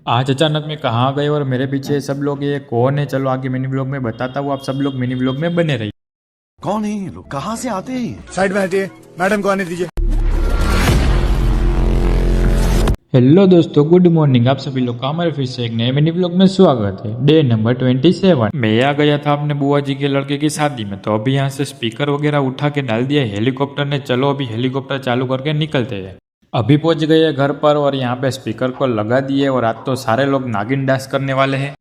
आज अचानक मैं कहाँ गए और मेरे पीछे सब लोग ये कौन है। चलो आगे मिनी ब्लॉग में बताता हूँ, आप सब लोग मिनी ब्लॉग में बने रहिए। कौन है ये लोग, कहाँ से आते हैं? साइड में हटिए, मैडम को आने दीजिए। हेलो दोस्तों, गुड मॉर्निंग। आप सभी लोग का हमारे फिर से एक नए मिनी ब्लॉग में स्वागत है। Day number 27। मैं आ गया था अपने बुआ जी के लड़के की शादी में, तो अभी यहाँ से स्पीकर वगैरह उठा के डाल दिया हेलीकॉप्टर ने। चलो अभी हेलीकॉप्टर चालू करके निकलते हैं। अभी पहुंच गए घर पर और यहाँ पे स्पीकर को लगा दिए और आज तो सारे लोग नागिन डांस करने वाले हैं।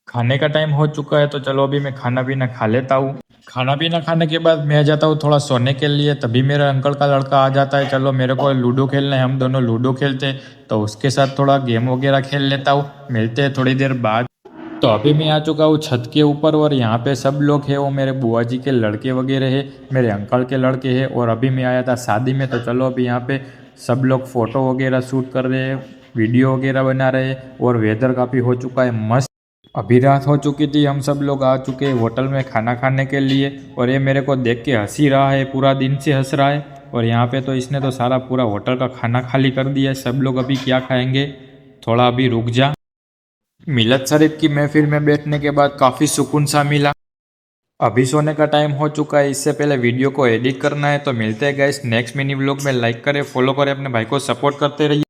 खाने का टाइम हो चुका है, तो चलो अभी मैं खाना पीना खा लेता हूँ। खाना पीना खाने के बाद मैं आ जाता हूँ थोड़ा सोने के लिए। तभी मेरे अंकल का लड़का आ जाता है। चलो मेरे को लूडो खेलना है, हम दोनों लूडो खेलते हैं, तो उसके साथ थोड़ा गेम वगैरह खेल लेता हूँ। मिलते हैं थोड़ी देर बाद। तो अभी मैं आ चुका हूँ छत के ऊपर और यहाँ पे सब लोग हैं। वो मेरे बुआ जी के लड़के वगैरह है, मेरे अंकल के लड़के हैं, और अभी मैं आया था शादी में। तो चलो अभी यहाँ पे सब लोग फ़ोटो वगैरह शूट कर रहे हैं, वीडियो वगैरह बना रहे हैं, और वेदर काफ़ी हो चुका है मस्त। अभी रात हो चुकी थी, हम सब लोग आ चुके हैं होटल में खाना खाने के लिए। और ये मेरे को देख के हंस ही रहा है, पूरा दिन से हंस रहा है। और यहाँ पे तो इसने तो सारा पूरा होटल का खाना खाली कर दिया है। सब लोग अभी क्या खाएंगे, थोड़ा अभी रुक जा। मिलत शरीफ की महफिल में बैठने के बाद काफ़ी सुकून सा मिला। अभी सोने का टाइम हो चुका है, इससे पहले वीडियो को एडिट करना है। तो मिलते हैं गाइस नेक्स्ट मिनी व्लॉग में। लाइक करें, फॉलो करें, अपने भाई को सपोर्ट करते रहिए।